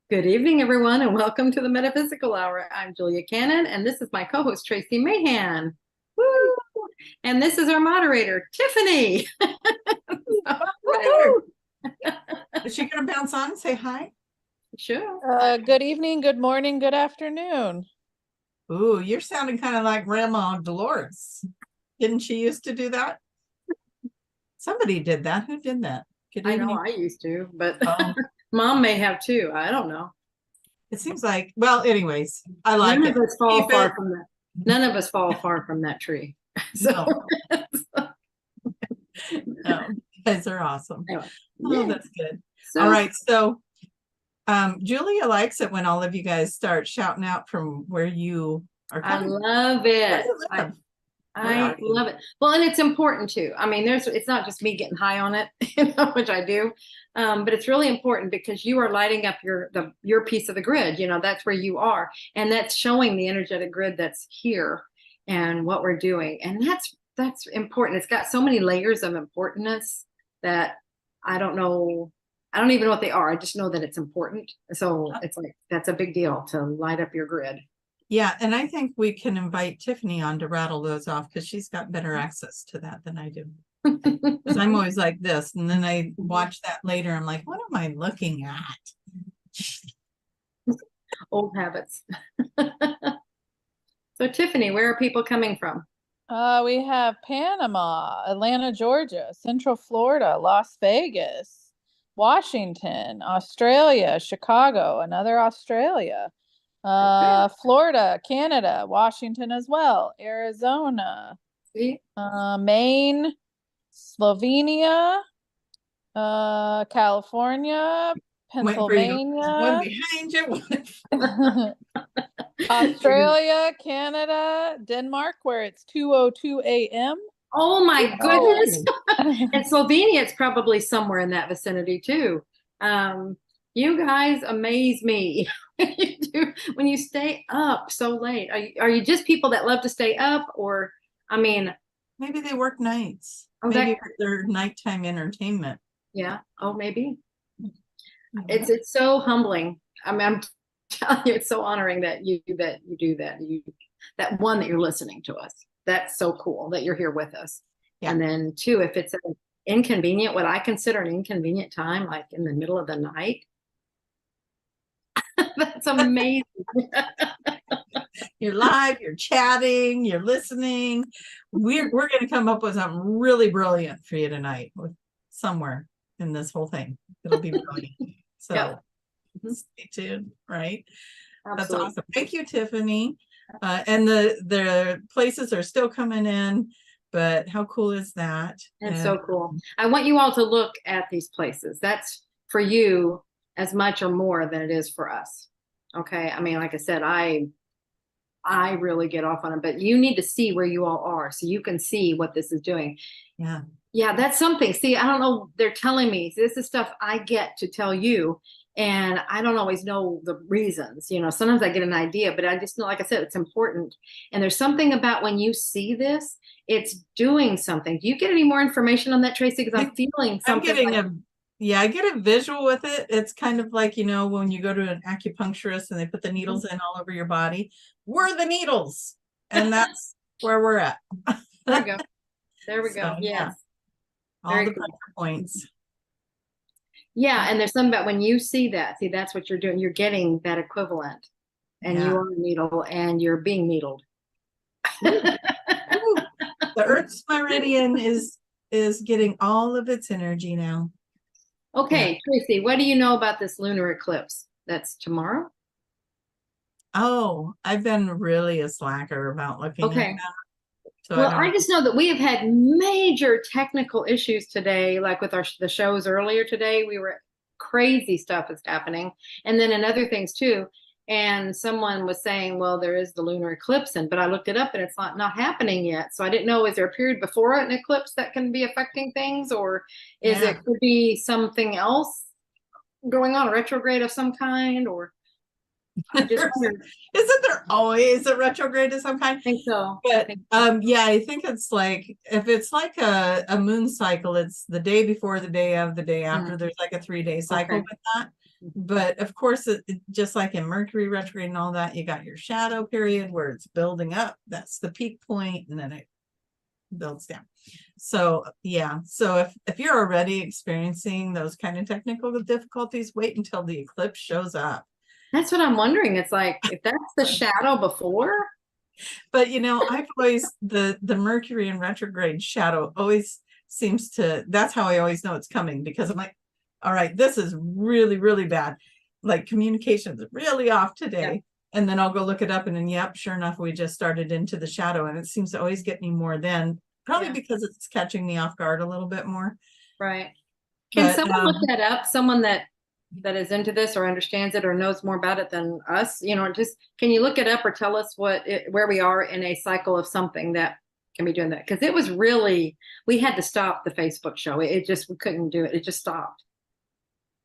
Good evening, everyone, and welcome to the Metaphysical Hour. I'm Julia Cannon, and this is my co-host, Tracie Mahan. Woo! And this is our moderator, Tiffany. Woohoo! Is she going to bounce on and say hi? Sure. Good evening, good morning, good afternoon. Ooh, you're sounding kind of like Grandma Dolores. Didn't she used to do that? Somebody did that. Who did that? Good I know evening. I used to, but Mom may have too. I don't know. It seems like, well, anyways, I like None it. of us fall Keep far it. from that. None of us fall far from that tree. So, No, you guys are awesome. anyway, Oh, yeah. that's good. So, All right. So Julia likes it when all of you guys start shouting out from where you are I coming. love Where it. do you live? I love it. Well, and it's important too. I mean, it's not just me getting high on it, which I do, but it's really important because you are lighting up your piece of the grid. That's where you are, and that's showing the energetic grid that's here and what we're doing, and that's important. It's got so many layers of importance that I don't know. I don't even know what they are. I just know that it's important. So it's like that's a big deal to light up your grid. Yeah, and I think we can invite Tiffany on to rattle those off because she's got better access to that than I do. Because I'm always like this, and then I watch that later. I'm like, what am I looking at? Old habits. So Tiffany, where are people coming from? We have Panama, Atlanta, Georgia, Central Florida, Las Vegas, Washington, Australia, Chicago, another Australia, Florida, Canada, Washington as well, Arizona, See? Maine, Slovenia, California, Went for you. One Pennsylvania, behind you. Australia, Canada, Denmark, where it's 2:02 a.m. Oh my goodness. Oh. And Slovenia, it's probably somewhere in that vicinity too. You guys amaze me. When you stay up so late. Are you just people that love to stay up, or I mean, Maybe they work nights. Oh, Maybe they're nighttime entertainment. yeah. Oh, maybe. It's so humbling. I mean, I'm telling you, it's so honoring that you do that. That one, that you're listening to us. That's so cool that you're here with us. Yeah. And then two, if it's an inconvenient, what I consider an inconvenient time, like in the middle of the night, that's amazing. You're live, you're chatting, you're listening. We're going to come up with something really brilliant for you tonight, somewhere in this whole thing. It'll be brilliant. So Yep. Stay tuned, right? Absolutely. That's awesome. Thank you, Tiffany. And the places are still coming in, but how cool is that? It's so cool. I want you all to look at these places. That's for you as much or more than it is for us. Okay. I mean, like I said, I really get off on it, but you need to see where you all are so you can see what this is doing. Yeah. Yeah, that's something. See, I don't know. They're telling me this is stuff I get to tell you, and I don't always know the reasons. Sometimes I get an idea, but I just know, like I said, it's important. And there's something about when you see this, it's doing something. Do you get any more information on that, Tracie? Because I'm feeling something. I get a visual with it. It's kind of like, when you go to an acupuncturist and they put the needles in all over your body. We're the needles, and that's where we're at. There we go. There we go. Yeah. All Very the cool. pressure points. Yeah, and there's something about when you see that, that's what you're doing. You're getting that equivalent, and you are a needle, and you're being needled. The Earth's meridian is getting all of its energy now. Okay, yeah. Tracie, what do you know about this lunar eclipse? That's tomorrow? Oh, I've been really a slacker about looking at that. So well, I just know that we have had major technical issues today, like with the shows earlier today. We were crazy stuff is happening, and then in other things too. And someone was saying, well, there is the lunar eclipse, but I looked it up and it's not happening yet. So I didn't know, is there a period before an eclipse that can be affecting things, or it could be something else going on, a retrograde of some kind, or isn't there always a retrograde of some kind? I think so. But I think it's like, if it's like a moon cycle, it's the day before, the day of, the day after. There's like a 3-day cycle with that. But of course, just like in Mercury retrograde and all that, you got your shadow period where it's building up. That's the peak point, and then it builds down. So yeah, so if you're already experiencing those kind of technical difficulties, wait until the eclipse shows up. That's what I'm wondering. It's like, if that's the shadow before. But I've always, the Mercury in retrograde shadow always seems to, that's how I always know it's coming, because I'm like, all right, this is really, really bad. Like communication is really off today. And then I'll go look it up, and then, yep, sure enough, we just started into the shadow, and it seems to always get me more then, probably because it's catching me off guard a little bit more. Right. Can But, someone look that up? Someone that is into this or understands it or knows more about it than us, just, can you look it up or tell us where we are in a cycle of something that can be doing that? Because it was really, we had to stop the Facebook show. It just, we couldn't do it. It just stopped.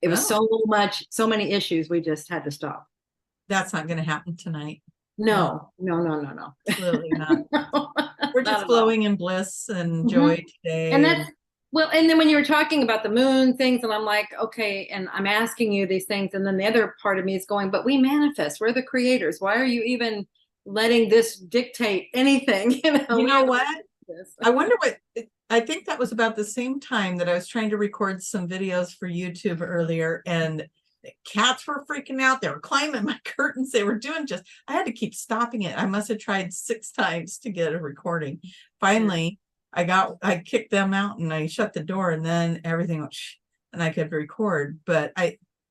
It was so many issues. We just had to stop. That's not going to happen tonight. No. Absolutely not. We're just flowing in bliss and joy today. And that's, well, and then when you were talking about the moon things, and I'm like, okay, and I'm asking you these things, and then the other part of me is going, but we manifest, we're the creators. Why are you even letting this dictate anything? You know what? I wonder I think that was about the same time that I was trying to record some videos for YouTube earlier, and the cats were freaking out. They were climbing my curtains. They were doing I had to keep stopping it. I must have tried 6 times to get a recording. Finally, I kicked them out, and I shut the door, and then everything went and I could record. But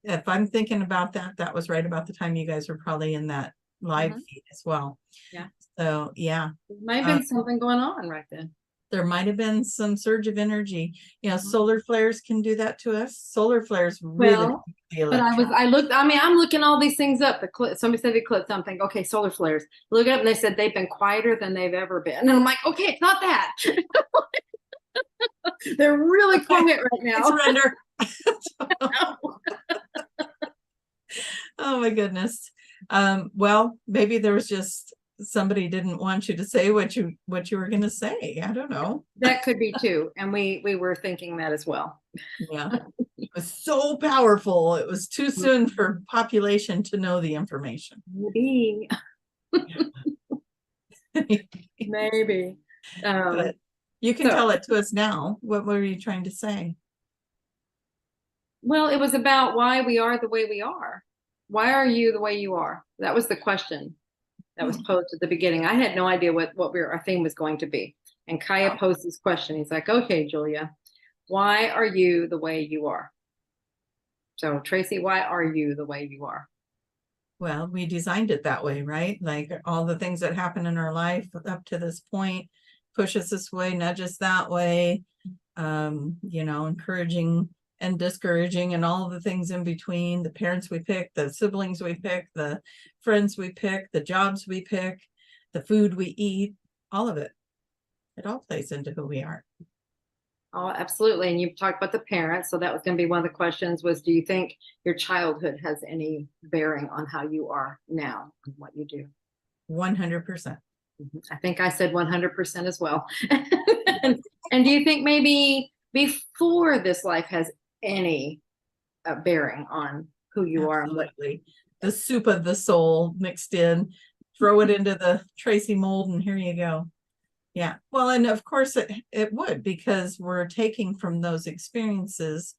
if I'm thinking about that, that was right about the time you guys were probably in that live feed as well. Yeah. So yeah. There might have been something going on right then. There might have been some surge of energy. Solar flares can do that to us. Solar flares really. But I'm looking all these things up. Somebody said eclipse. I'm thinking, okay, solar flares. Look it up, and they said they've been quieter than they've ever been. And I'm like, okay, it's not that. They're really quiet right now. Surrender. Oh my goodness. Well, maybe there was just somebody didn't want you to say what you were going to say. I don't know. That could be too. And we were thinking that as well. Yeah. It was so powerful. It was too soon for population to know the information. Maybe. Maybe. But you can tell it to us now. What were you trying to say? Well, it was about why we are the way we are. Why are you the way you are? That was the question that was posed at the beginning. I had no idea what our theme was going to be. And Kaya posed this question. He's like, okay, Julia, why are you the way you are? So Tracie, why are you the way you are? Well, we designed it that way, right? Like all the things that happen in our life up to this point, push us this way, nudge us that way, encouraging and discouraging, and all the things in between, the parents we pick, the siblings we pick, the friends we pick, the jobs we pick, the food we eat, all of it. It all plays into who we are. Oh, absolutely. And you talked about the parents. So that was going to be one of the questions was, do you think your childhood has any bearing on how you are now and what you do? 100%. I think I said 100% as well. And do you think maybe before this life has any bearing on who you are? And what the soup of the soul mixed in, throw it into the Tracie mold, and here you go. Yeah. Well, and of course it would, because we're taking from those experiences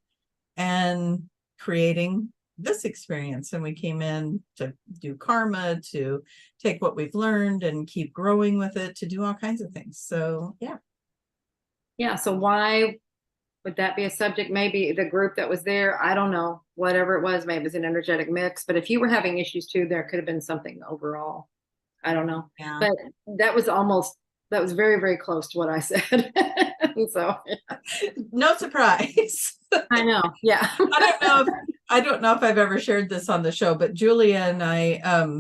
and creating this experience. And we came in to do karma, to take what we've learned and keep growing with it, to do all kinds of things. So yeah. Yeah. So why would that be a subject? Maybe the group that was there, I don't know, whatever it was, maybe it was an energetic mix. But if you were having issues too, there could have been something overall. I don't know. Yeah. But that was very, very close to what I said. So no surprise. I know. Yeah. I don't know if I've ever shared this on the show, but Julia and I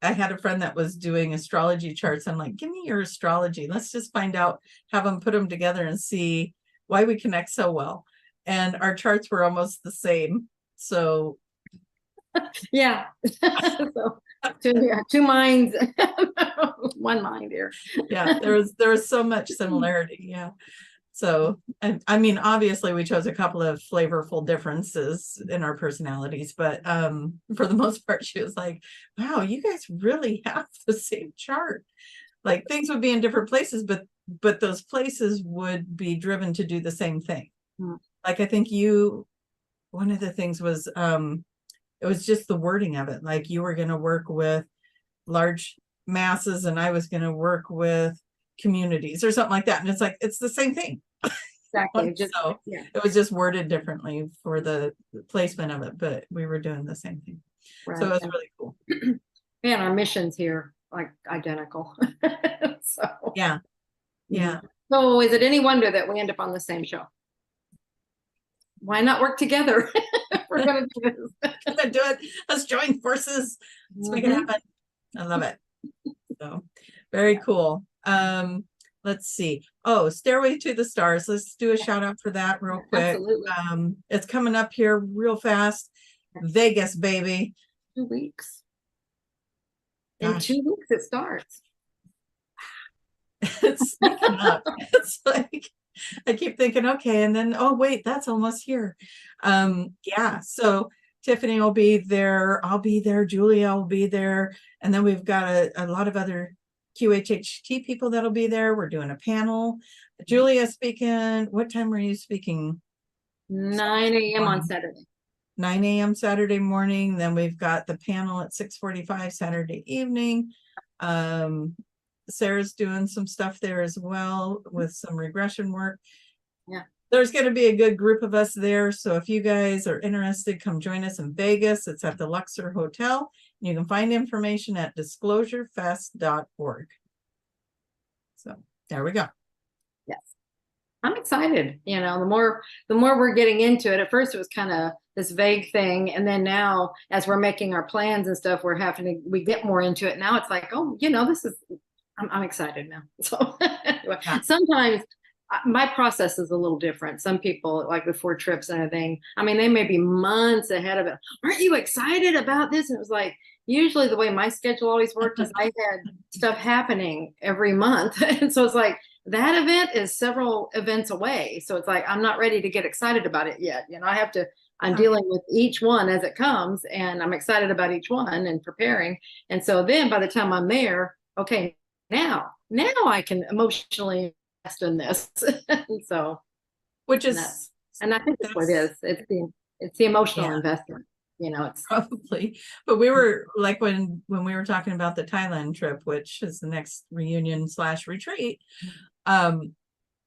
had a friend that was doing astrology charts. I'm like, give me your astrology. Let's just find out, have them put them together and see why we connect so well. And our charts were almost the same. So yeah. So two minds, one mind here. Yeah, there was so much similarity. Yeah. So, I mean, obviously we chose a couple of flavorful differences in our personalities, but for the most part, she was like, wow, you guys really have the same chart. Like things would be in different places, but those places would be driven to do the same thing. Like I think one of the things was it was just the wording of it. Like you were going to work with large masses and I was going to work with communities or something like that. And it's like, it's the same thing. Exactly. So it was just worded differently for the placement of it, but we were doing the same thing. Right. So it was really cool. And our missions here, like identical. So yeah. So is it any wonder that we end up on the same show? Why not work together? We're gonna do this. Gonna do it. Let's join forces. Let's make it happen. I love it. So very cool. Let's see. Oh, Stairway to the Stars. Let's do a shout out for that real quick. Absolutely. It's coming up here real fast. Vegas, baby. 2 weeks. Gosh. In 2 weeks it starts. It's sneaking up. It's like I keep thinking, okay, and then oh wait, that's almost here. Yeah, so Tiffany will be there, I'll be there, Julia will be there, and then we've got a lot of other QHHT people that'll be there. We're doing a panel. Julia speaking. What time were you speaking? 9 a.m. on Saturday. 9 a.m. Saturday morning. Then we've got the panel at 6:45 Saturday evening. Sarah's doing some stuff there as well with some regression work. Yeah. There's going to be a good group of us there. So if you guys are interested, come join us in Vegas. It's at the Luxor Hotel. You can find information at disclosurefest.org. So there we go. Yes. I'm excited. You know, the more we're getting into it, at first it was kind of this vague thing. And then now as we're making our plans and stuff, we get more into it. Now it's like, oh, you know, I'm excited now. So sometimes my process is a little different. Some people, like before trips and everything, I mean, they may be months ahead of it. Aren't you excited about this? And it was like, usually the way my schedule always worked is I had stuff happening every month. And so it's like, that event is several events away. So it's like, I'm not ready to get excited about it yet. You know, I'm dealing with each one as it comes, and I'm excited about each one and preparing. And so then by the time I'm there, okay, now I can emotionally invest in this. So, which is, and I think that's what it is. It's the emotional investment. You know, it's probably, but we were like when we were talking about the Thailand trip, which is the next reunion / retreat.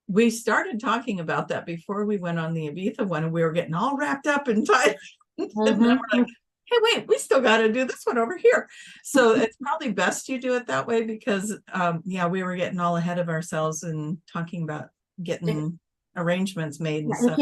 We started talking about that before we went on the Ibiza one, and we were getting all wrapped up in Thailand. And then we're like, hey, wait, we still got to do this one over here. So it's probably best you do it that way because, we were getting all ahead of ourselves and talking about getting arrangements made and stuff.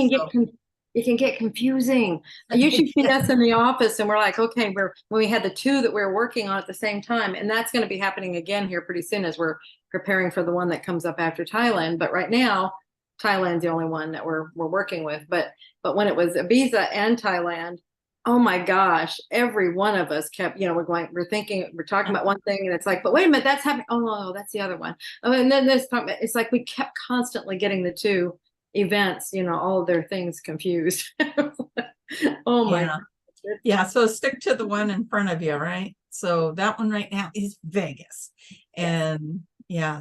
It can get confusing. You should see us in the office, and we're like, okay, when we had the two that we were working on at the same time, and that's going to be happening again here pretty soon as we're preparing for the one that comes up after Thailand. But right now, Thailand's the only one that we're working with. But when it was Ibiza and Thailand, oh my gosh, every one of us kept, you know, we're talking about one thing, and it's like, but wait a minute, that's happening. Oh no, that's the other one. Oh, and then it's like we kept constantly getting the two events, you know, all of their things confused. Oh my God. Yeah, so stick to the one in front of you, right? So that one right now is Vegas. And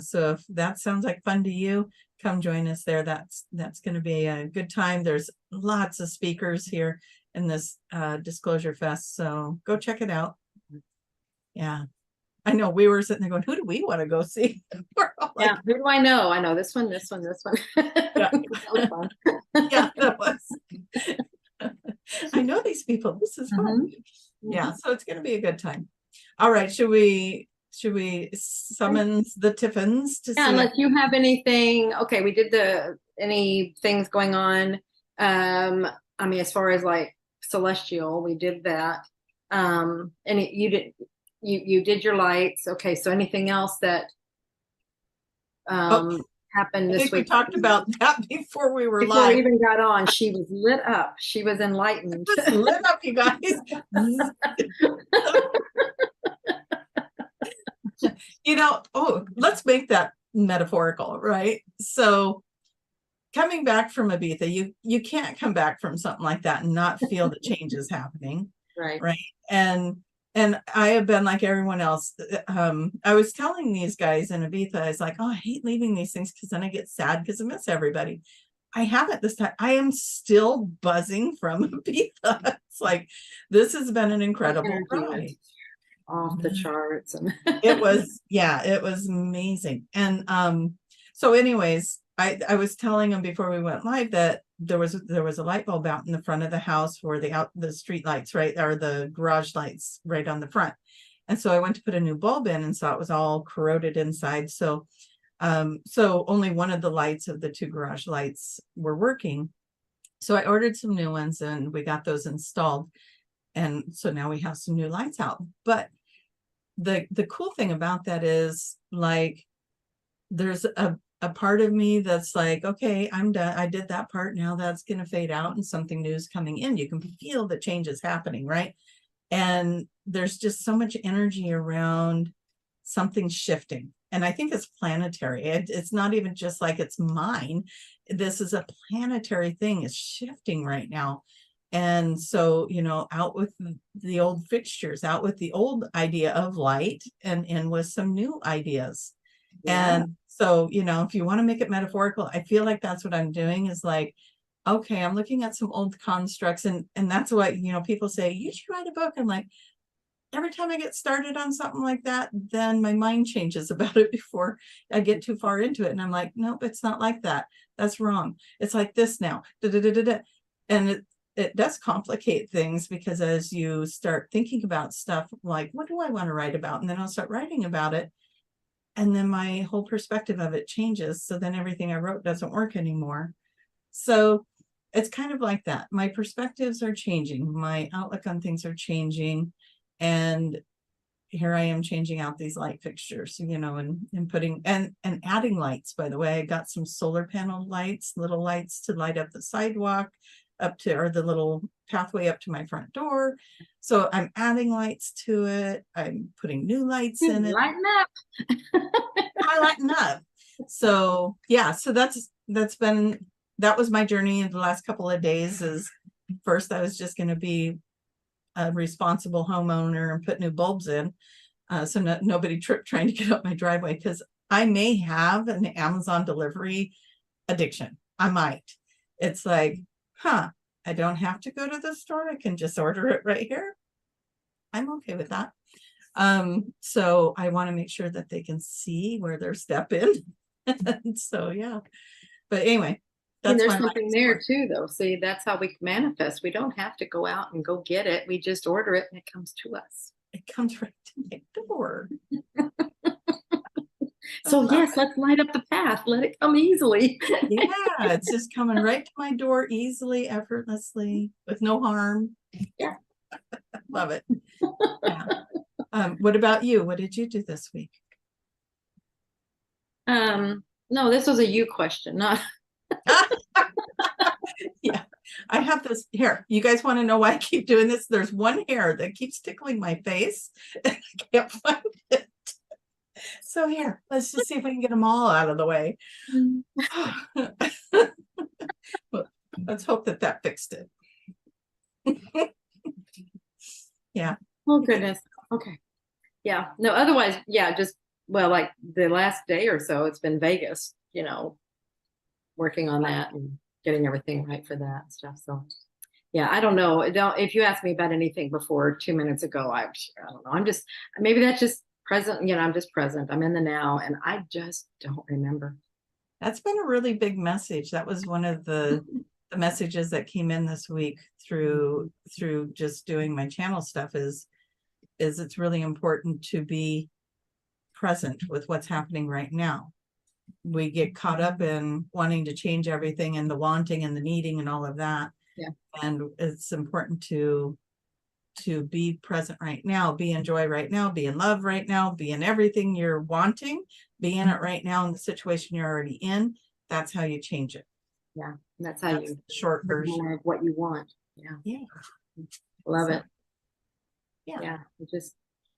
so if that sounds like fun to you, come join us there. That's going to be a good time. There's lots of speakers here in this Disclosure Fest, so go check it out. Yeah, I know we were sitting there going, who do we want to go see? Like, who do I know? I know this one. Yeah. That was fun. Yeah, that was. I know these people. This is fun. Yeah, so it's going to be a good time. All right, should we summons the Tiffins to see? Unless you have anything. Okay, we did any things going on. I mean, as far as like celestial, we did that. And you did your lights. Okay, so anything else that happened this week? We talked about that before we were live. Before we even got on, she was lit up. She was enlightened. Lit up, you guys. You know, let's make that metaphorical, right? So coming back from Ibiza, you can't come back from something like that and not feel the changes happening. Right. Right. And I have been like everyone else. I was telling these guys in Ibiza, I was like, oh, I hate leaving these things because then I get sad because I miss everybody. I haven't this time. I am still buzzing from Ibiza. It's like, this has been an incredible Energy was ride. off the charts. And It was, yeah, it was amazing. And so anyways, I was telling them before we went live that there was a light bulb out in the front of the house for the street lights, right, or the garage lights right on the front. And so I went to put a new bulb in and saw it was all corroded inside. So only one of the lights of the two garage lights were working. So I ordered some new ones and we got those installed. And so now we have some new lights out. But the cool thing about that is, like, there's a part of me that's like, okay, I'm done. I did that part. Now that's going to fade out and something new is coming in. You can feel the changes happening, right? And there's just so much energy around something shifting. And I think it's planetary. It's not even just like it's mine. This is a planetary thing. It's shifting right now. And so, out with the old fixtures, out with the old idea of light, and in with some new ideas. Yeah. And so, if you want to make it metaphorical, I feel like that's what I'm doing, is like, okay, I'm looking at some old constructs, and that's what, people say, you should write a book. I'm like, every time I get started on something like that, then my mind changes about it before I get too far into it. And I'm like, nope, it's not like that. That's wrong. It's like this now. And it does complicate things, because as you start thinking about stuff like, what do I want to write about? And then I'll start writing about it. And then my whole perspective of it changes. So then everything I wrote doesn't work anymore. So it's kind of like that. My perspectives are changing. My outlook on things are changing. And here I am changing out these light fixtures, and putting and adding lights. By the way, I got some solar panel lights, little lights to light up the sidewalk or the little pathway up to my front door. So I'm adding lights to it. I'm putting new lights in it. Lighten up. I lighten up. So yeah, so that was my journey in the last couple of days. Is first I was just going to be a responsible homeowner and put new bulbs in, so nobody tripped trying to get up my driveway, because I may have an Amazon delivery addiction. I might. It's like, I don't have to go to the store. I can just order it right here. I'm okay with that. So I want to make sure that they can see where they're stepping. So yeah, but anyway, And that's there's something there too, though. See, that's how we manifest. We don't have to go out and go get it. We just order it and it comes to us. It comes right to my door. So yes, let's light up the path. Let it come easily. Yeah, it's just coming right to my door easily, effortlessly, with no harm. Yeah. Love it. Yeah. What about you? What did you do this week? No, this was a you question, not. Yeah, I have this here. You guys want to know why I keep doing this? There's one hair that keeps tickling my face and I can't find it. So here, let's just see if we can get them all out of the way. Well, let's hope that fixed it. Yeah. Oh goodness. Okay. Yeah. No, otherwise, yeah, just, well, like the last day or so, it's been Vegas, working on that and getting everything right for that stuff. So yeah, I don't know. If you asked me about anything before 2 minutes ago, I don't know. Maybe that's just present, I'm just present. I'm in the now, and I just don't remember. That's been a really big message. That was one of the messages that came in this week through just doing my channel stuff, is it's really important to be present with what's happening right now. We get caught up in wanting to change everything, and the wanting and the needing and all of that. Yeah. And it's important to be present right now, be in joy right now, be in love right now, be in everything you're wanting, be in it right now in the situation you're already in. That's how you change it. Yeah. That's how That's you the short version of what you want. Yeah. Yeah. Love it. Yeah. Yeah.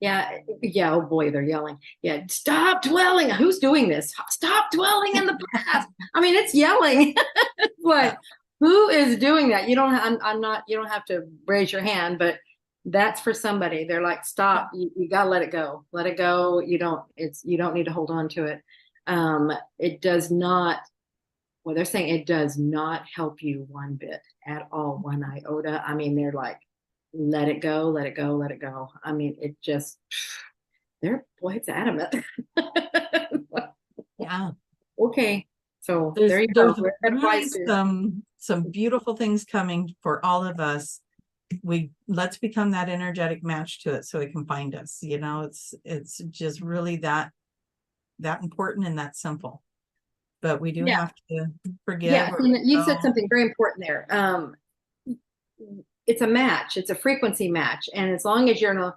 Yeah, yeah. Oh boy, they're yelling. Yeah, stop dwelling. Who's doing this? Stop dwelling in the past. I mean, it's yelling. It's like, who is doing that? You don't. I'm not. You don't have to raise your hand, but that's for somebody. They're like, stop. You gotta let it go. Let it go. You don't. You don't need to hold on to it. It does not. Well, they're saying it does not help you one bit at all, one iota. I mean, they're like, let it go, let it go, let it go. I mean, it just, boy, it's adamant. Yeah. Okay. So There's there you go. there's really some beautiful things coming for all of us. Let's become that energetic match to it so it can find us. You know, it's just really that important and that simple. But we do have to forgive. Yeah, and you said something very important there. It's a match. It's a frequency match, and as long as you're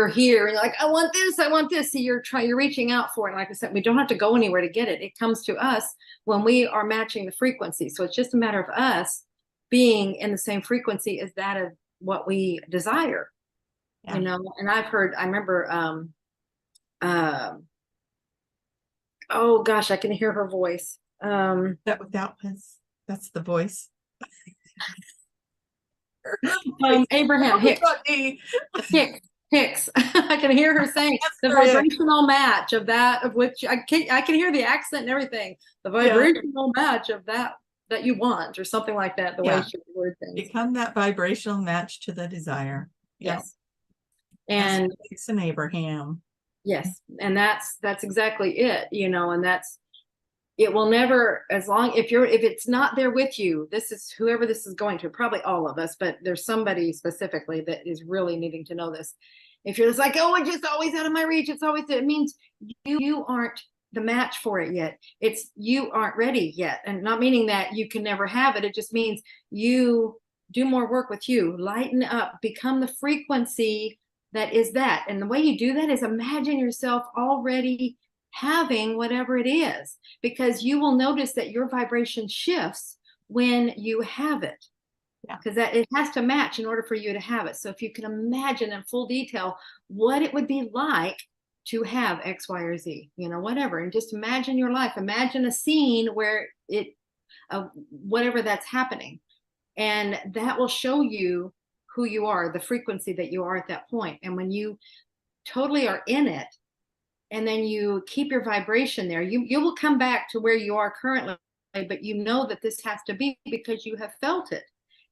here and you're like, I want this, I want this. So you're reaching out for it. Like I said, we don't have to go anywhere to get it. It comes to us when we are matching the frequency. So it's just a matter of us being in the same frequency as that of what we desire. You know, and I remember oh gosh, I can hear her voice. That's the voice. Abraham Hicks. Hicks. I can hear her saying the vibrational match of that, of which I can hear the accent and everything. The vibrational match of that you want, or something like that. The way she would word things. Become that vibrational match to the desire. Yes. And Hicks and Abraham. Yes, and that's exactly it. You know, and it will never, as long if it's not there with you, this is whoever this is going to, probably all of us, but there's somebody specifically that is really needing to know this. If you're just like, oh, it's just always out of my reach, it means you aren't the match for it yet. It's you aren't ready yet. And not meaning that you can never have it. It just means you do more work with you, lighten up, become the frequency that is that. And the way you do that is imagine yourself already having whatever it is, because you will notice that your vibration shifts when you have it, because that it has to match in order for you to have it. So if you can imagine in full detail what it would be like to have X, Y, or Z, you know, whatever, and just imagine your life, imagine a scene where whatever that's happening, and that will show you who you are, the frequency that you are at that point. And when you totally are in it, and then you keep your vibration there, you will come back to where you are currently, but you know that this has to be because you have felt it,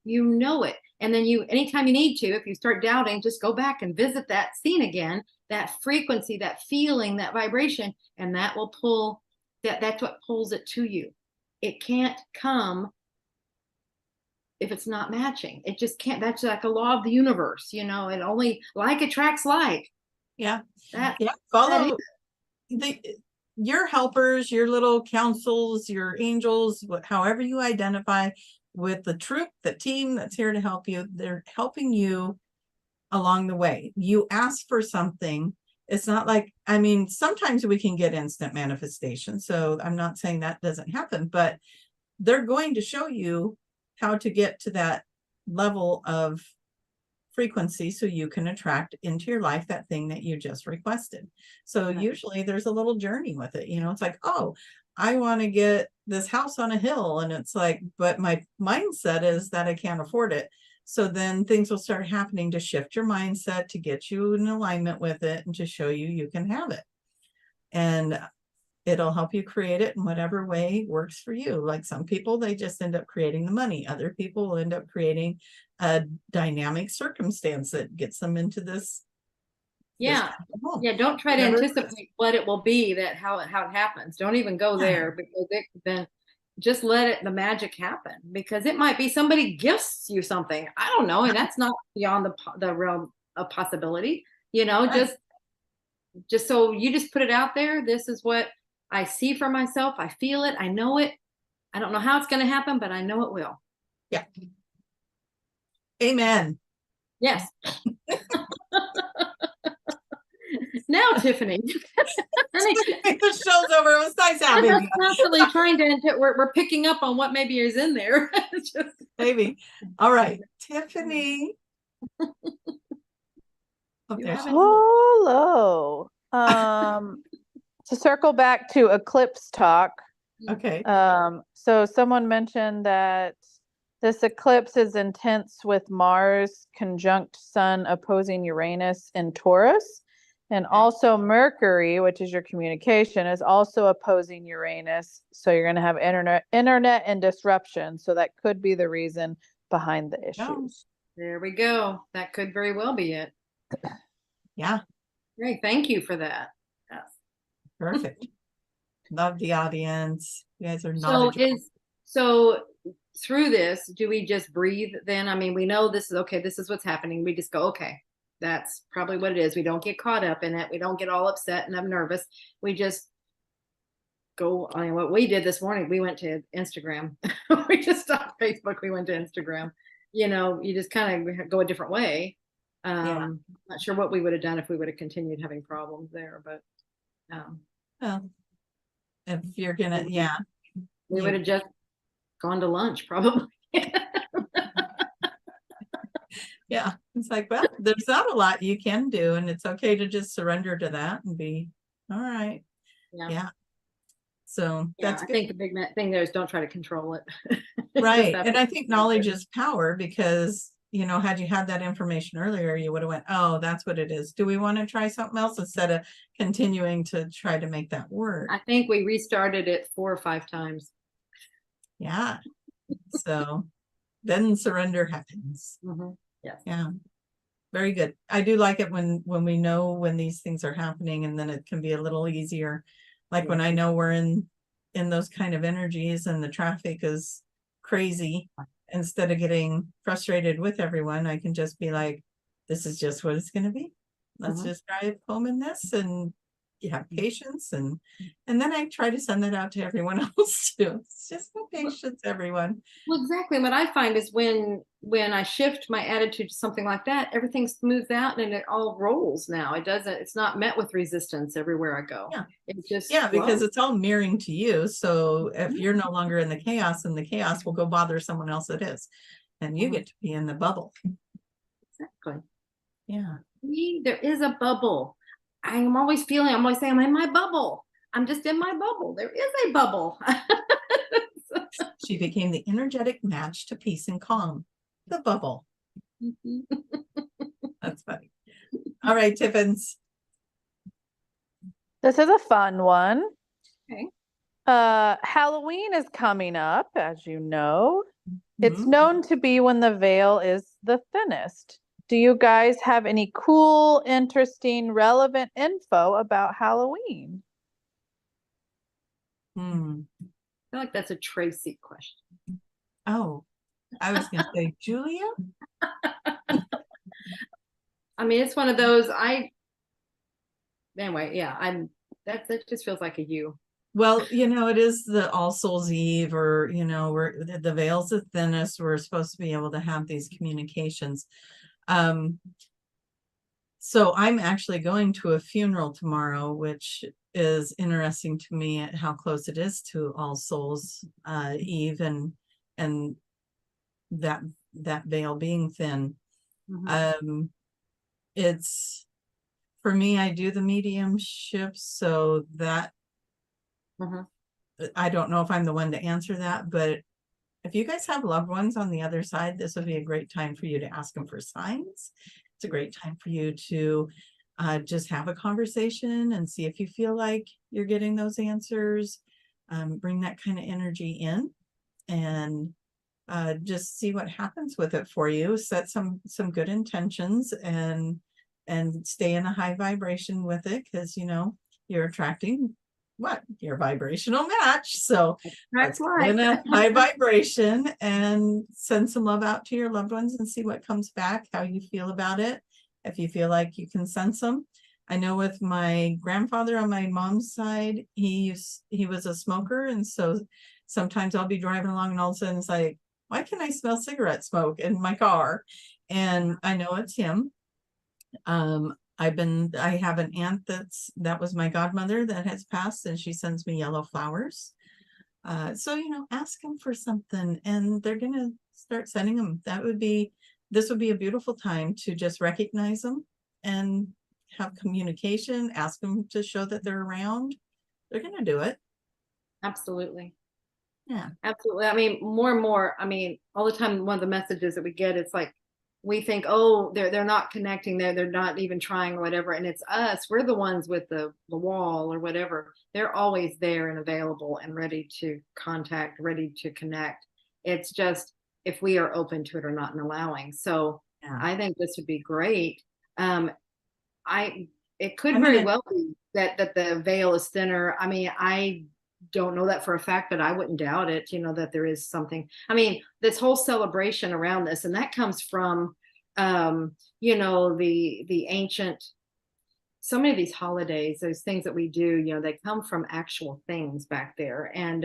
you know it. And then anytime you need to, if you start doubting, just go back and visit that scene again, that frequency, that feeling, that vibration, and that will pull that's what pulls it to you. It can't come if it's not matching. It just can't. That's like a law of the universe, you know, and only like attracts like. Follow your helpers, your little councils, your angels, however you identify with the troop, the team that's here to help you. They're helping you along the way. You ask for something. It's not like, I mean, sometimes we can get instant manifestation, so I'm not saying that doesn't happen, but they're going to show you how to get to that level of frequency so you can attract into your life that thing that you just requested. So usually there's a little journey with it. You know, it's like, oh, I want to get this house on a hill, and it's like, but my mindset is that I can't afford it. So then things will start happening to shift your mindset, to get you in alignment with it, and to show you can have it. And it'll help you create it in whatever way works for you. Like some people, they just end up creating the money. Other people will end up creating a dynamic circumstance that gets them into this. Don't try to anticipate what it will be, how it happens. Don't even go there, because then just let the magic happen, because it might be somebody gifts you something. I don't know, and that's not beyond the realm of possibility. You know, just so you just put it out there. This is what I see for myself. I feel it. I know it. I don't know how it's going to happen, but I know it will. Yeah. Amen. Yes. Now, Tiffany. The show's over. It was nice having you. Constantly trying to, we're picking up on what maybe is in there. Maybe. All right. Tiffany. Oh, You there have she it? is. Hello. To circle back to eclipse talk. Okay. So someone mentioned that this eclipse is intense with Mars conjunct Sun opposing Uranus in Taurus. And also Mercury, which is your communication, is also opposing Uranus. So you're going to have internet and disruption. So that could be the reason behind the issues. There we go. That could very well be it. Yeah, Great. Thank you for that. Yes. perfect. Love the audience. You guys are So knowledgeable. so through this, do we just breathe then? I mean, we know this is okay, this is what's happening. We just go, okay, that's probably what it is. We don't get caught up in it. We don't get all upset and I'm nervous. We just go. I mean, what we did this morning, we went to Instagram. We just stopped Facebook. We went to Instagram. You just kind of go a different way. Yeah. Not sure what we would have done if we would have continued having problems there, but Well, if you're gonna, yeah, we you- would have just gone to lunch probably. yeah. It's like, well, there's not a lot you can do, and it's okay to just surrender to that and be all right. Yeah. So Yeah, that's I good. think the big thing there is don't try to control it. Right. And I think knowledge is power because, had you had that information earlier, you would have went, oh, that's what it is. Do we want to try something else instead of continuing to try to make that work? I think we restarted it 4 or 5 times. Yeah. So then surrender happens. Yes. Yeah. Very good. I do like it when we know when these things are happening, and then it can be a little easier. Like when I know we're in those kind of energies and the traffic is crazy, instead of getting frustrated with everyone, I can just be like, this is just what it's going to be. Let's just drive home in this, and you have patience, and then I try to send that out to everyone else too. It's just have patience, everyone. Well, exactly. What I find is when I shift my attitude to something like that, everything smooths out and it all rolls now. It's not met with resistance everywhere I go. Yeah. It's just because it's all mirroring to you. So if you're no longer in the chaos, then the chaos will go bother someone else that is. And you get to be in the bubble. Exactly. Yeah. There is a bubble. I'm always saying I'm in my bubble. I'm just in my bubble. There is a bubble. She became the energetic match to peace and calm. The bubble. That's funny. All right, Tiffins. This is a fun one. Okay. Halloween is coming up, as you know. It's known to be when the veil is the thinnest. Do you guys have any cool, interesting, relevant info about Halloween? I feel like that's a Tracie question. Oh, I was going to say Julia. I mean, it's one of those. Anyway, yeah. That just feels like a you. Well, it is the All Souls Eve, or where the veil's the thinnest. We're supposed to be able to have these communications. So I'm actually going to a funeral tomorrow, which is interesting to me at how close it is to All Souls Eve, and that veil being thin. It's, for me, I do the mediumship, so that I don't know if I'm the one to answer that, but if you guys have loved ones on the other side, this would be a great time for you to ask them for signs. It's a great time for you to just have a conversation and see if you feel like you're getting those answers. Bring that kind of energy in, and just see what happens with it for you. Set some good intentions, and stay in a high vibration with it, because you're attracting your vibrational match. So That's right. In a high vibration, and send some love out to your loved ones and see what comes back, how you feel about it. If you feel like you can sense them. I know with my grandfather on my mom's side, he was a smoker, and so sometimes I'll be driving along and all of a sudden it's like, why can I smell cigarette smoke in my car? And I know it's him. I have an aunt that was my godmother that has passed, and she sends me yellow flowers. So ask them for something, and they're gonna start sending them. This would be a beautiful time to just recognize them and have communication, ask them to show that they're around, they're going to do it. Absolutely. Yeah. Absolutely. I mean, more and more, I mean, all the time, one of the messages that we get, it's like, we think, oh, they're not connecting there. They're not even trying or whatever. And it's us. We're the ones with the wall or whatever. They're always there and available and ready to contact, ready to connect. It's just if we are open to it or not and allowing. So Yeah. I think this would be great. It could very well be that the veil is thinner. I mean, I don't know that for a fact, but I wouldn't doubt it, you know, that there is something. I mean, this whole celebration around this, and that comes from, you know, the ancient, so many of these holidays, those things that we do, you know, they come from actual things back there, and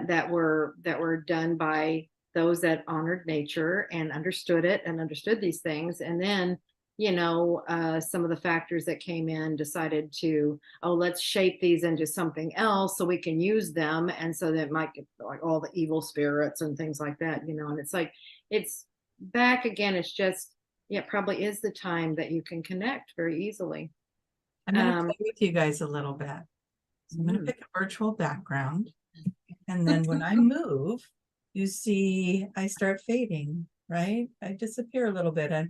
that were done by those that honored nature and understood it and understood these things. And then, you know, some of the factors that came in decided to, oh, let's shape these into something else so we can use them. And so that might get like all the evil spirits and things like that, you know, and it's like, it's back again. It's just, yeah, it probably is the time that you can connect very easily. I'm going to play with you guys a little bit. So I'm going to pick a virtual background. And then when I move, you see, I start fading, right? I disappear a little bit. And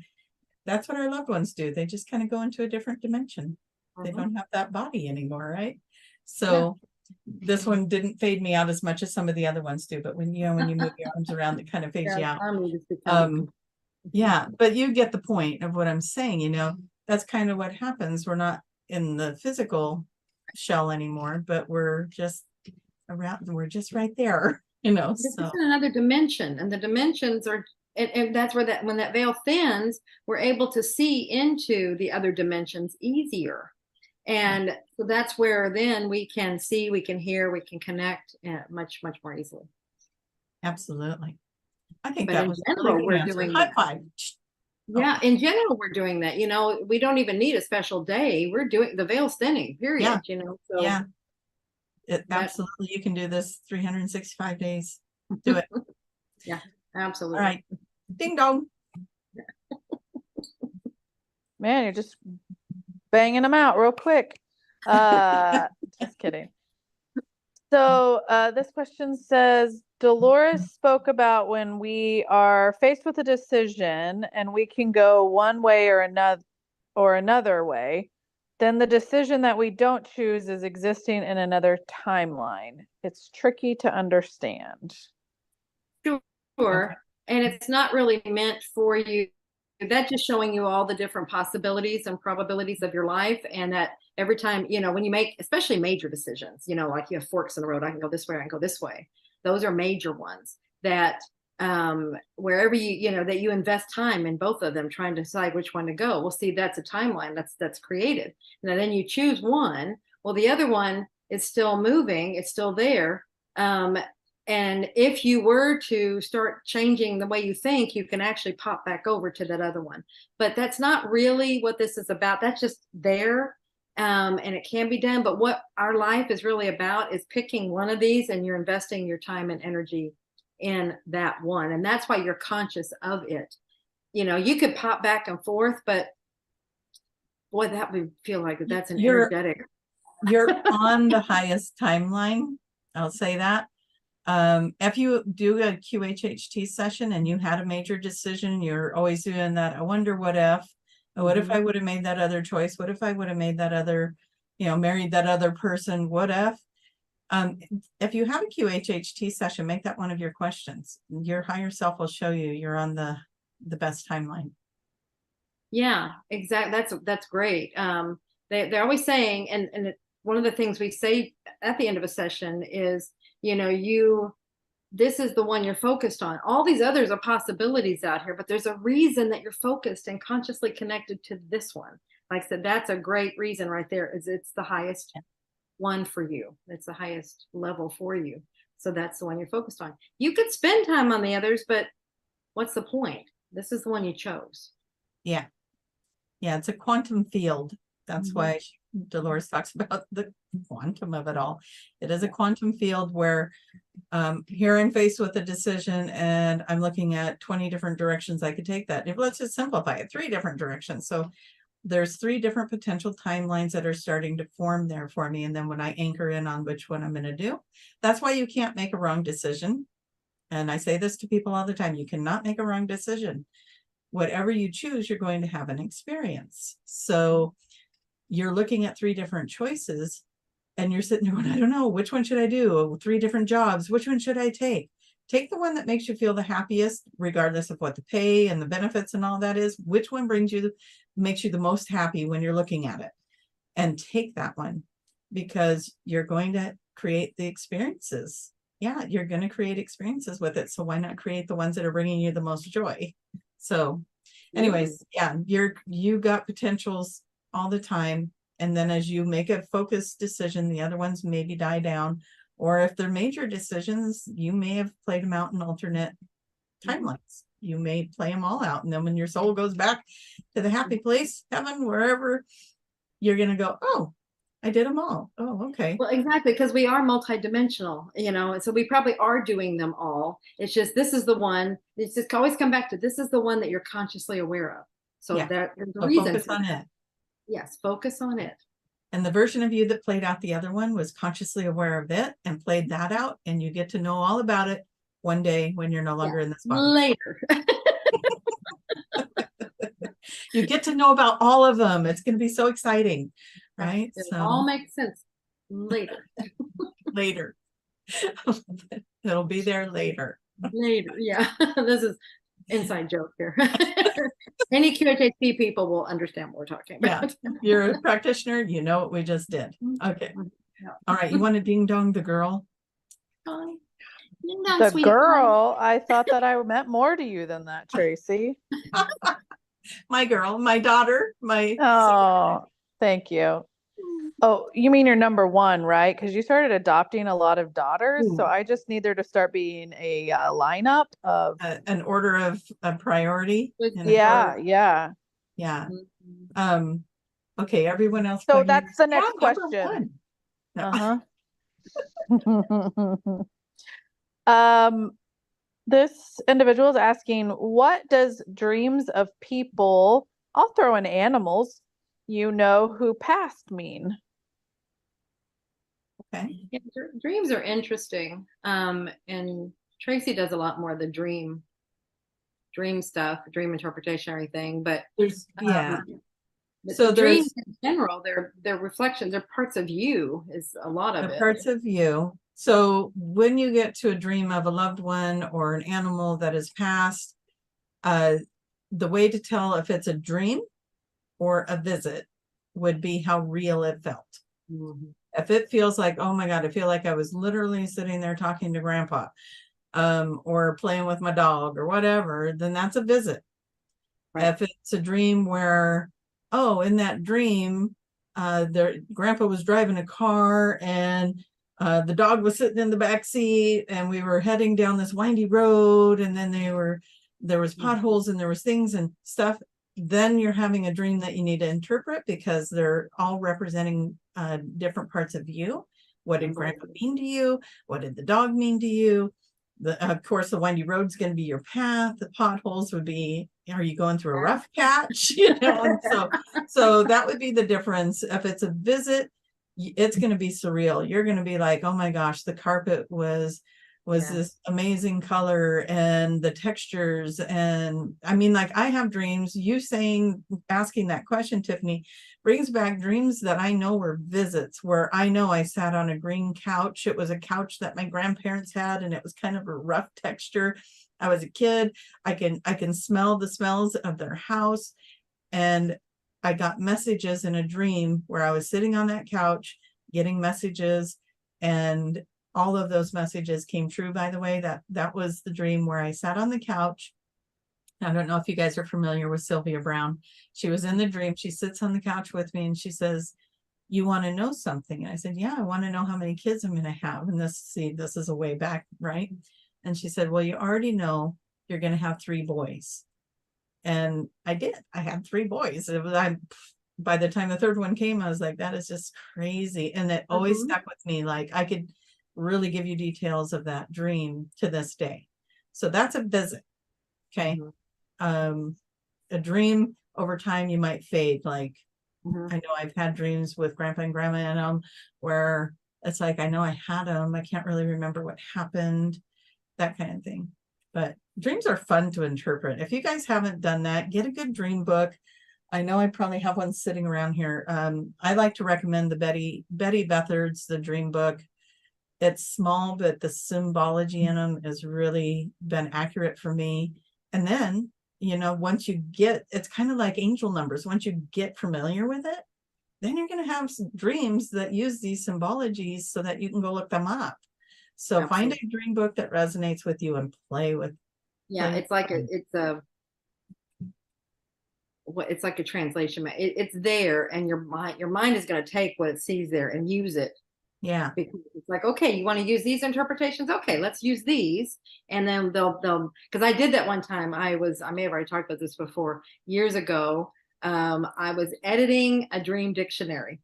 that's what our loved ones do. They just kind of go into a different dimension. They don't have that body anymore, right? So this one didn't fade me out as much as some of the other ones do. But when you move your arms around, it kind of fades you out. Yeah, but you get the point of what I'm saying. You know, that's kind of what happens. We're not in the physical shell anymore, but we're just around. We're just right there. You know, this is another dimension, and the dimensions are. And that's where when that veil thins, we're able to see into the other dimensions easier. And so that's where then we can see, we can hear, we can connect much, much more easily. Absolutely. I think but that in was general, really we're doing high five. Yeah, in general, we're doing that. You know, we don't even need a special day. We're doing the veil's thinning, period. Yeah. You know, so yeah. Absolutely. You can do this 365 days. Do it. Yeah, absolutely. All right. Ding dong. Man, you're just banging them out real quick. Just kidding. So this question says, Dolores spoke about when we are faced with a decision and we can go one way or another way, then the decision that we don't choose is existing in another timeline. It's tricky to understand. Sure. Okay. And it's not really meant for you. That's just showing you all the different possibilities and probabilities of your life. And that every time, you know, when you make, especially major decisions, you know, like you have forks in the road, I can go this way, I can go this way. Those are major ones that wherever you know, that you invest time in both of them, trying to decide which one to go. Well, see, that's a timeline that's created. And then you choose one. Well, the other one is still moving. It's still there. And if you were to start changing the way you think, you can actually pop back over to that other one. But that's not really what this is about. That's just there. And it can be done. But what our life is really about is picking one of these, and you're investing your time and energy in that one. And that's why you're conscious of it. You know, you could pop back and forth, but boy, that would feel like that's an energetic. You're on the highest timeline. I'll say that. If you do a QHHT session and you had a major decision, you're always doing that. I wonder what if I would have made that other choice? What if I would have made that other, you know, married that other person? What if you have a QHHT session, make that one of your questions. Your higher self will show you you're on the best timeline. Yeah, exactly. That's great. They're always saying, and one of the things we say at the end of a session is, you know, this is the one you're focused on. All these others are possibilities out here, but there's a reason that you're focused and consciously connected to this one. Like I said, that's a great reason right there. Is it's the highest one for you. It's the highest level for you. So that's the one you're focused on. You could spend time on the others, but what's the point? This is the one you chose. Yeah. Yeah, it's a quantum field. That's why Dolores talks about the quantum of it all. It is a quantum field where here I'm faced with a decision and I'm looking at 20 different directions I could take that. Let's just simplify it, 3 different directions. So there's 3 different potential timelines that are starting to form there for me. And then when I anchor in on which one I'm going to do, that's why you can't make a wrong decision. And I say this to people all the time, you cannot make a wrong decision. Whatever you choose, you're going to have an experience. So you're looking at 3 different choices and you're sitting there going, I don't know, which one should I do? 3 different jobs, which one should I take? Take the one that makes you feel the happiest, regardless of what the pay and the benefits and all that is. Which one makes you the most happy when you're looking at it? And take that one, because you're going to create the experiences. Yeah, you're going to create experiences with it. So why not create the ones that are bringing you the most joy? So anyways, yeah, you got potentials all the time. And then as you make a focused decision, the other ones maybe die down. Or if they're major decisions, you may have played them out in alternate timelines. You may play them all out. And then when your soul goes back to the happy place, heaven, wherever, you're going to go, oh, I did them all. Oh, okay. Well, exactly, because we are multidimensional, and so we probably are doing them all. It's just, this is the one, it's just always come back to, this is the one that you're consciously aware of. So Yeah. there's a So reason focus for on that. it. Yes, focus on it. And the version of you that played out the other one was consciously aware of it and played that out. And you get to know all about it one day when you're no longer in this body. Later. You get to know about all of them. It's going to be so exciting, right? It all makes sense later. Later. It'll be there later. Later, yeah. This is inside joke here. Any QHHP people will understand what we're talking about. Yeah, you're a practitioner, you know what we just did. Okay. All right, you want to ding dong the girl? Ding dong, The sweetie girl, I thought that I meant more to you than that, Tracie. My girl, my daughter, my. Oh, thank you. Oh, you mean your number 1, right? Because you started adopting a lot of daughters. So I just need there to start being a lineup of An order of a priority. Yeah. Yeah. Okay, everyone else. So that's the next question. No. This individual is asking, what does dreams of people, I'll throw in animals, who passed mean? Okay. Yeah, dreams are interesting. And Tracie does a lot more of the dream stuff, dream interpretation, everything. But there's but so the there's dreams in general, they're reflections, they're parts of you, is a lot of it. Parts of you. So when you get to a dream of a loved one or an animal that has passed, the way to tell if it's a dream or a visit would be how real it felt. If it feels like, oh my God, I feel like I was literally sitting there talking to grandpa, or playing with my dog or whatever, then that's a visit. Right. If it's a dream where, oh, in that dream, grandpa was driving a car and the dog was sitting in the back seat and we were heading down this windy road, and then there was potholes and there was things and stuff, then you're having a dream that you need to interpret, because they're all representing different parts of you. What did grandpa mean to you? What did the dog mean to you? Of course, the windy road's going to be your path. The potholes would be, are you going through a rough patch? And so that would be the difference. If it's a visit, it's going to be surreal. You're going to be like, oh my gosh, the carpet was this amazing color and the textures. And I mean, like, I have dreams. You asking that question, Tiffany, brings back dreams that I know were visits, where I know I sat on a green couch. It was a couch that my grandparents had, and it was kind of a rough texture. I was a kid. I can smell the smells of their house. And I got messages in a dream where I was sitting on that couch getting messages, and all of those messages came true, by the way. That was the dream where I sat on the couch. I don't know if you guys are familiar with Sylvia Brown. She was in the dream. She sits on the couch with me and she says, you want to know something? And I said, yeah, I want to know how many kids I'm going to have. And this is a way back, right? And she said, well, you already know you're going to have 3 boys. And I did. I had 3 boys. By the time the 3rd one came, I was like, that is just crazy. And it always stuck with me. Like, I could really give you details of that dream to this day. So that's a visit. Okay. A dream over time you might fade. Like Mhm. I know I've had dreams with grandpa and grandma in them where it's like, I know I had them. I can't really remember what happened, that kind of thing. But dreams are fun to interpret. If you guys haven't done that, get a good dream book. I know I probably have one sitting around here. I like to recommend the Betty Bethard's The Dream Book. It's small, but the symbology in them has really been accurate for me. And then, you know, once you get, it's kind of like angel numbers. Once you get familiar with it, then you're going to have some dreams that use these symbologies so that you can go look them up. So find Absolutely. a dream book that resonates with you and play with. Yeah, it's like it's like a translation. It's there, and your mind is going to take what it sees there and use it. Yeah. Because it's like, okay, you want to use these interpretations? Okay, let's use these. And then they'll because I did that one time. I may have already talked about this before, years ago. I was editing a dream dictionary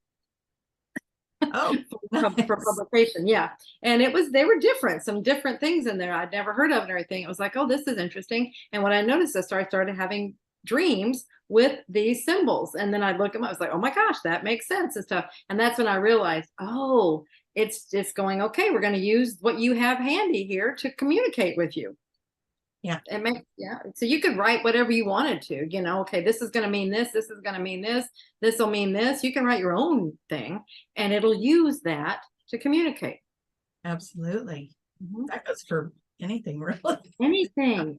Oh, for nice. publication. Yeah. And they were different, some different things in there I'd never heard of and everything. It was like, oh, this is interesting. And what I noticed is I started having dreams with these symbols. And then I'd look at them, I was like, oh my gosh, that makes sense and stuff. And that's when I realized, oh, it's just going, okay, we're going to use what you have handy here to communicate with you. Yeah. So you could write whatever you wanted to, you know, okay, this is going to mean this is going to mean this will mean this. You can write your own thing and it'll use that to communicate. Absolutely. That goes for anything, really. Anything.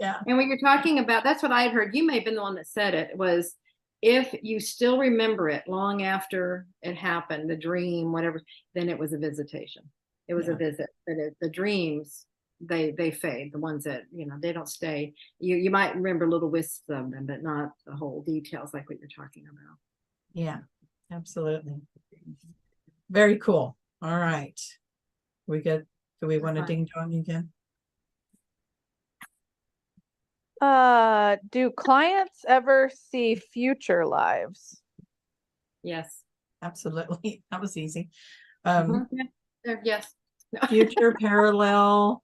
Yeah. And what you're talking about, that's what I had heard. You may have been the one that said it, was if you still remember it long after it happened, the dream, whatever, then it was a visitation. It was a visit. But the dreams, they fade. The ones that, you know, they don't stay. You might remember little wisps of them, but not the whole details like what you're talking about. Yeah, absolutely. Very cool. All right. Do we want to ding dong again? Do clients ever see future lives? Yes. Absolutely. That was easy. Yes. Future, parallel,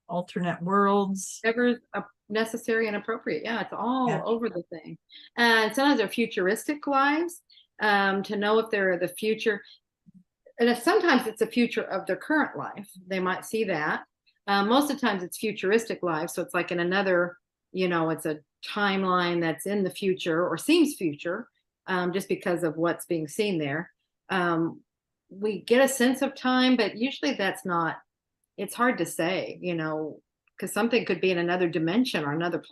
alternate worlds. Ever necessary and appropriate. Yeah, it's all over the thing. And sometimes they're futuristic lives, to know if they're the future. And if sometimes it's a future of their current life, they might see that. Most of the times it's futuristic life. So it's like in another, you know, it's a timeline that's in the future or seems future, just because of what's being seen there. We get a sense of time, but usually that's not, it's hard to say, you know, because something could be in another dimension or another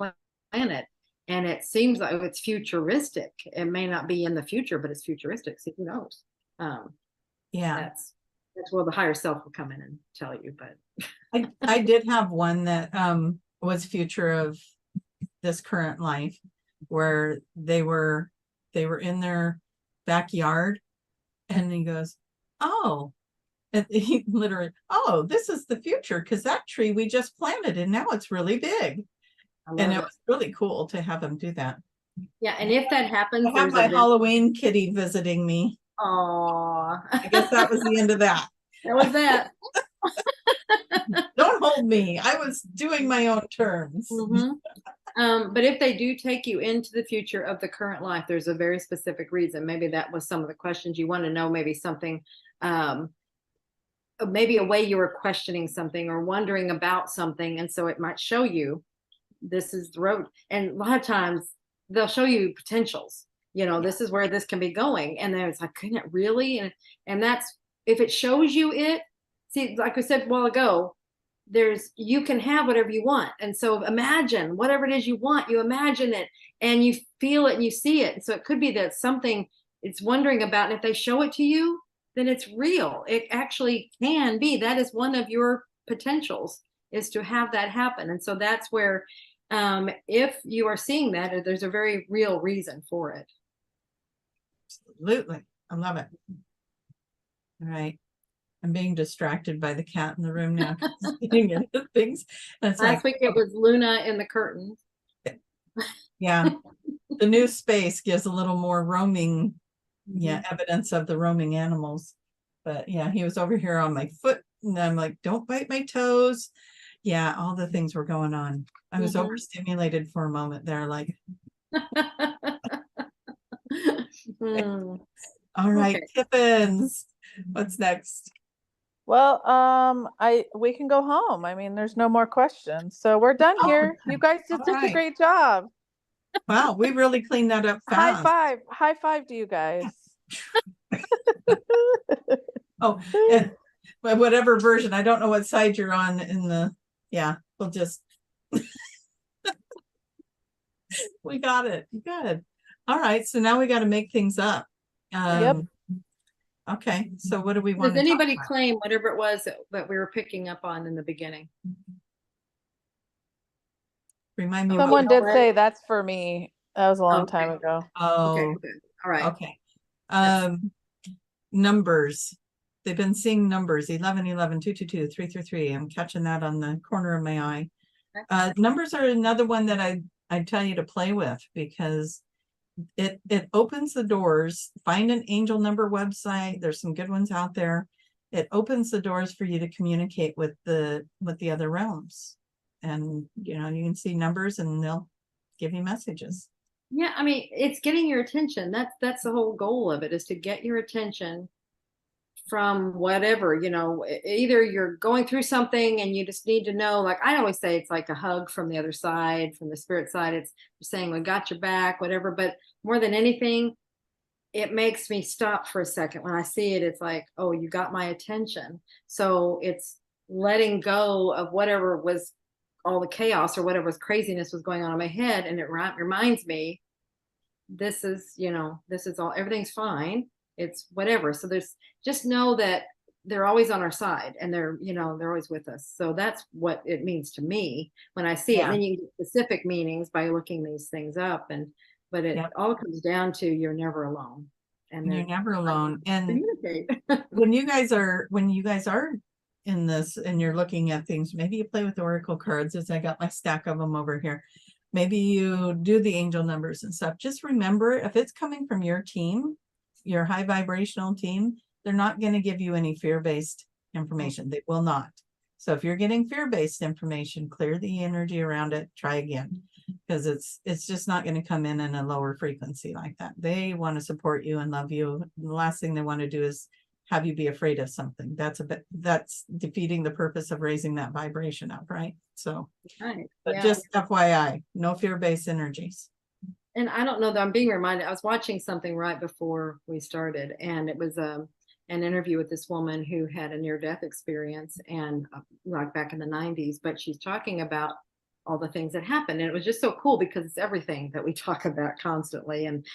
planet. And it seems like it's futuristic. It may not be in the future, but it's futuristic. So who knows? That's where the higher self will come in and tell you. But I did have one that was future of this current life, where they were in their backyard, and he goes, oh, and he literally, oh, this is the future because that tree we just planted and now it's really big. And it was really cool to have him do that. Yeah, and if that happens, I have my Halloween kitty visiting me. Oh, I guess that was the end of that. That was that. Don't hold me. I was doing my own terms. But if they do take you into the future of the current life, there's a very specific reason. Maybe that was some of the questions you want to know. Maybe something, maybe a way you were questioning something or wondering about something. And so it might show you this is the road. And a lot of times they'll show you potentials. You know, this is where this can be going. And then it's like, couldn't it really? And that's, if it shows you it, see, like I said a while ago, you can have whatever you want. And so imagine whatever it is you want, you imagine it and you feel it and you see it. So it could be that something it's wondering about. And if they show it to you, then it's real. It actually can be. That is one of your potentials, is to have that happen. And so that's where, if you are seeing that, there's a very real reason for it. Absolutely. I love it. All right. I'm being distracted by the cat in the room now. Getting into things. Last week it was Luna in the curtains. Yeah. The new space gives a little more roaming, evidence of the roaming animals. But yeah, he was over here on my foot and I'm like, don't bite my toes. Yeah, all the things were going on. I was overstimulated for a moment there, like, Hmm. All right, Okay. Tiffins, what's next? Well, we can go home. I mean, there's no more questions. So we're done Oh, here. You guys did all such a right. great job. Wow, we really cleaned that up High fast. five. High five to you guys. Oh, and but whatever version, I don't know what side you're on in the, yeah, we'll just, we got it. Good. All right, so now we got to make things up. Yep. Okay, so what do we Does want to talk anybody about? claim whatever it was that we were picking up on in the beginning? Remind me. Someone what- did say that's for me. That was a long Okay. time ago. Okay, Oh, good. All right. okay. Numbers. They've been seeing numbers 11, 11, 2, 2, 2, 3, 3, 3. I'm catching that on the corner of my eye. Numbers are another one that I tell you to play with, because it opens the doors. Find an angel number website. There's some good ones out there. It opens the doors for you to communicate with the other realms, and you can see numbers and they'll give you messages. Yeah, I mean, it's getting your attention. That's the whole goal of it, is to get your attention from whatever, either you're going through something and you just need to know, like I always say, it's like a hug from the other side, from the spirit side. It's saying, we got your back, whatever. But more than anything, it makes me stop for a second when I see it. It's like, oh, you got my attention. So it's letting go of whatever was all the chaos or whatever craziness was going on in my head. And it reminds me, this is all, everything's fine. It's whatever. So there's, just know that they're always on our side, and they're always with us. So that's what it means to me when I see it. And then you can get specific meanings by looking these things up, but it all comes down to, you're never alone. And you're never alone. And communicate. when you guys are in this and you're looking at things, maybe you play with oracle cards, as I got my stack of them over here. Maybe you do the angel numbers and stuff. Just remember, if it's coming from your team, your high vibrational team, they're not going to give you any fear-based information. They will not. So if you're getting fear-based information, clear the energy around it, try again, because it's just not going to come in a lower frequency like that. They want to support you and love you. The last thing they want to do is have you be afraid of something. That's defeating the purpose of raising that vibration up, right? So, but just FYI, no fear-based energies. And I don't know that I'm being reminded, I was watching something right before we started, and it was an interview with this woman who had a near-death experience, and like back in the 90s, but she's talking about all the things that happened. And it was just so cool, because it's everything that we talk about constantly, and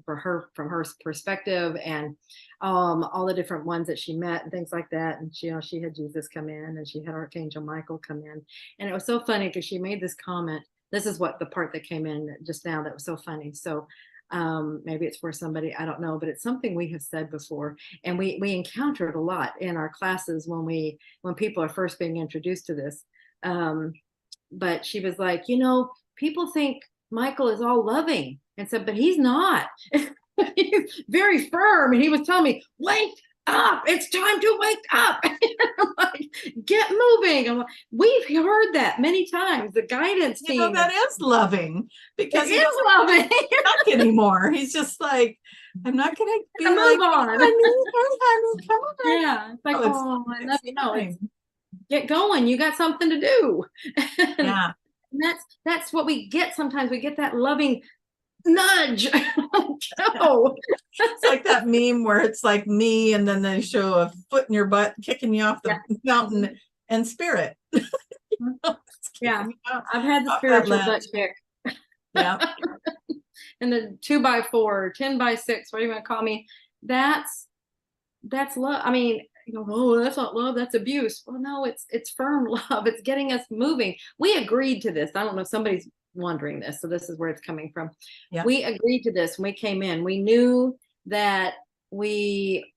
for her, from her perspective, and all the different ones that she met and things like that. And she had Jesus come in, and she had Archangel Michael come in. And it was so funny, because she made this comment. This is what the part that came in just now that was so funny. So maybe it's for somebody, I don't know, but it's something we have said before, and we encounter it a lot in our classes when people are first being introduced to this. But she was like, people think Michael is all loving, and said, but he's not. He's very firm. And he was telling me, wake up, it's time to wake up. I'm like, get moving. I'm like, we've heard that many times. The guidance team, that is loving, because it is loving. Not anymore. He's just like, I'm not gonna be like, move on. honey, come on. Yeah, it's like, I love you. No, get going. You got something to do. Yeah, and that's what we get. Sometimes we get that loving nudge. Go. It's like that meme where it's like me, and then they show a foot in your butt kicking you off the mountain, and spirit. Yeah, I've had the spiritual butt kick. Yeah. And the 2x4, 10x6, what do you want to call me? That's love. I mean, oh, that's not love, that's abuse. Well, no, it's firm love. It's getting us moving. We agreed to this. I don't know if somebody's wondering this, so this is where it's coming from. Yeah. We agreed to this when we came in. We knew that we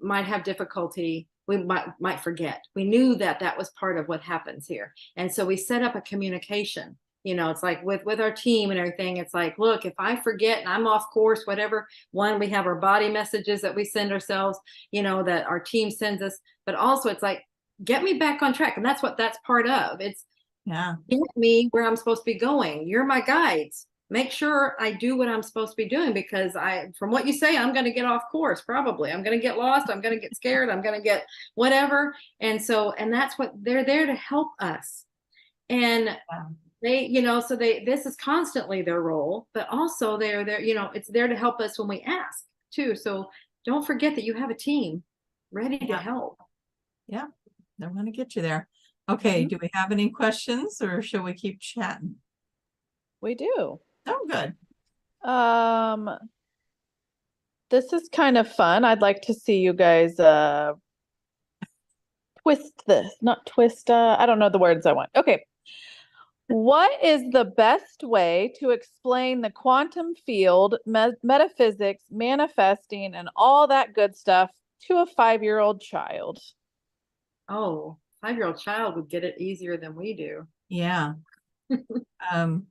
might have difficulty. We might forget. We knew that was part of what happens here. And so we set up a communication. It's like with our team and everything, it's like, look, if I forget and I'm off course, whatever, we have our body messages that we send ourselves, that our team sends us, but also it's like, get me back on track. And that's part of it's, get me where I'm supposed to be going. You're my guides. make sure I do what I'm supposed to be doing, because from what you say, I'm going to get off course. Probably I'm going to get lost. I'm going to get scared. I'm going to get whatever. And that's what they're there to help us. And they, this is constantly their role, but also they're there, it's there to help us when we ask too. So don't forget that you have a team ready to help. Yeah, they're going to get you there. Okay, do we have any questions, or shall we keep chatting? We do. Oh, good. This is kind of fun. I'd like to see you guys not twist, I don't know the words I want. Okay. What is the best way to explain the quantum field, metaphysics, manifesting, and all that good stuff to a 5-year-old child? Oh, 5-year-old child would get it easier than we do. Yeah. How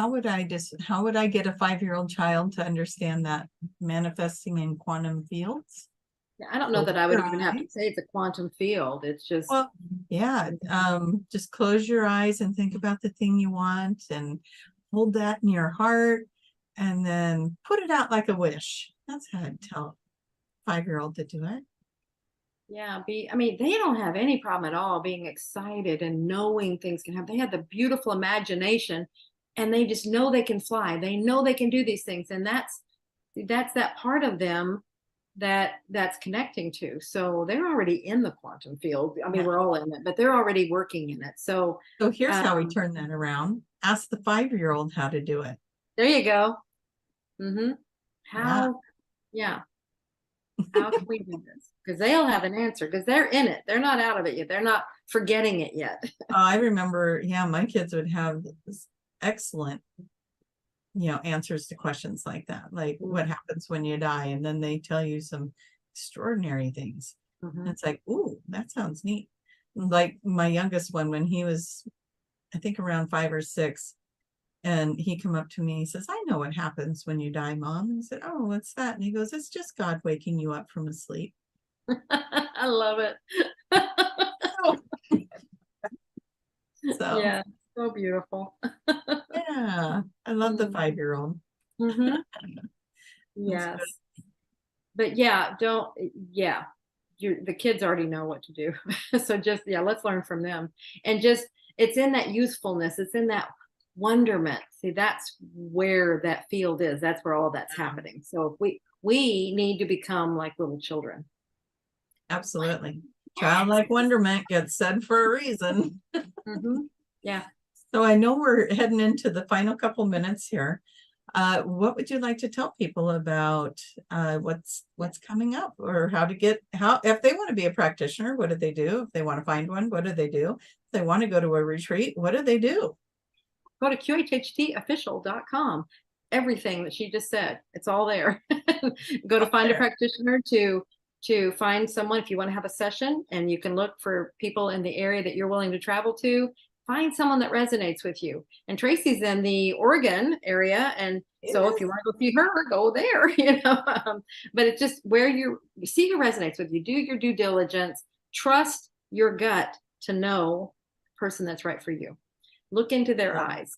would I get a 5-year-old child to understand that manifesting in quantum fields? I don't know that I would even have to say it's a quantum field. It's just, well, yeah. Just close your eyes and think about the thing you want, and hold that in your heart, and then put it out like a wish. That's how I'd tell a 5-year-old to do it. Yeah, they don't have any problem at all being excited and knowing things can happen. They have the beautiful imagination, and they just know they can fly. They know they can do these things, and that's that part of them that's connecting to. So they're already in the quantum field. We're all in it, but they're already working in it. So here's how we turn that around. Ask the 5-year-old how to do it. There you go. How can we do this? Because they'll have an answer, because they're in it. They're not out of it yet. They're not forgetting it yet. I remember, my kids would have this excellent, answers to questions like that, like what happens when you die, and then they tell you some extraordinary things. It's like, ooh, that sounds neat. Like my youngest one, when he was, I think, around 5 or 6, and he come up to me, he says, I know what happens when you die, Mom. And I said, oh, what's that? And he goes, it's just God waking you up from a sleep. I love it. So yeah, so beautiful. Yeah, I love the 5-year-old. Yes, but the kids already know what to do. So just let's learn from them, and just it's in that youthfulness, it's in that wonderment. See, that's where that field is. That's where all that's happening. So we need to become like little children. Absolutely. Childlike wonderment gets said for a reason. Yeah. So I know we're heading into the final couple minutes here. What would you like to tell people about what's coming up, or if they want to be a practitioner, what do they do? If they want to find one, what do they do? If they want to go to a retreat, what do they do? Go to qhhtofficial.com. Everything that she just said, it's all there. Go to find a practitioner to find someone if you want to have a session, and you can look for people in the area that you're willing to travel to. Find someone that resonates with you. And Tracie's in the Oregon area, and so if you want to go see her, go there. But it's just where you see who resonates with you. Do your due diligence. Trust your gut to know the person that's right for you. Look into their eyes,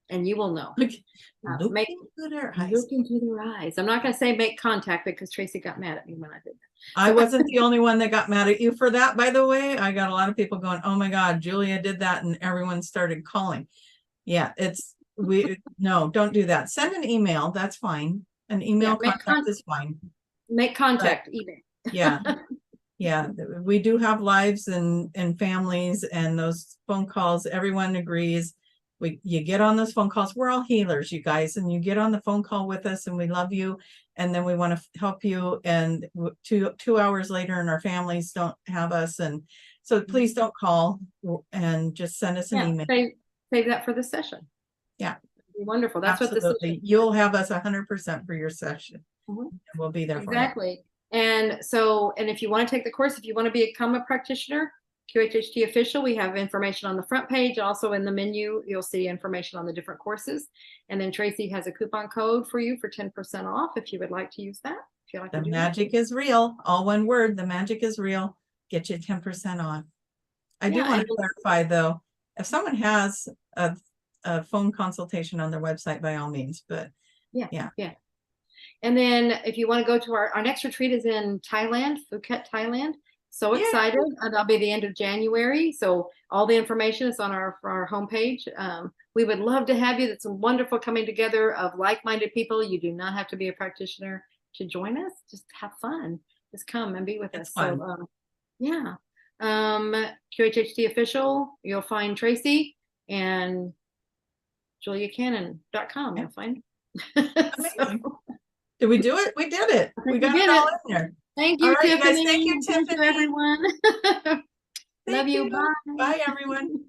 and you will know. Look into their eyes. I'm not going to say make contact, because Tracie got mad at me when I did that. I wasn't the only one that got mad at you for that, by the way. I got a lot of people going, oh my God, Julia did that, and everyone started calling. Yeah, no, don't do that. Send an email. That's fine. An email contact is fine. Make contact, email. Yeah, we do have lives and families, and those phone calls, everyone agrees. You get on those phone calls. We're all healers, you guys, and you get on the phone call with us, and we love you, and then we want to help you. And 2 hours later, and our families don't have us, and so please don't call, and just send us an email. Save that for the session. Yeah, be wonderful. That's absolutely. What you'll have us 100% for your session. We'll be there for you. Exactly. And if you want to take the course, if you want to become a practitioner, QHHT Official, we have information on the front page. Also in the menu, you'll see information on the different courses. And then Tracie has a coupon code for you for 10% off if you would like to use that. If you like the magic is real. All one word. The magic is real. Get you 10% off. I do want to clarify, though, if someone has a a phone consultation on their website by all means, but Yeah. And then if you want to go to our next retreat is in Thailand, Phuket, Thailand. So Yay. excited. And that'll be the end of January. So all the information is on our homepage. We would love to have you. That's a wonderful coming together of like-minded people. You do not have to be a practitioner to join us. Just have fun. Just come and be with us. Fun. So yeah. QHHT official, you'll find Tracie, and juliacannon.com. You'll find. Amazing. Did we do it? We did it. We got did it all it. in there. Thank you, All right, Tiffany. guys. Thank you, Thank you, Tiffany. everyone. Love Thank you. Bye. Bye, everyone.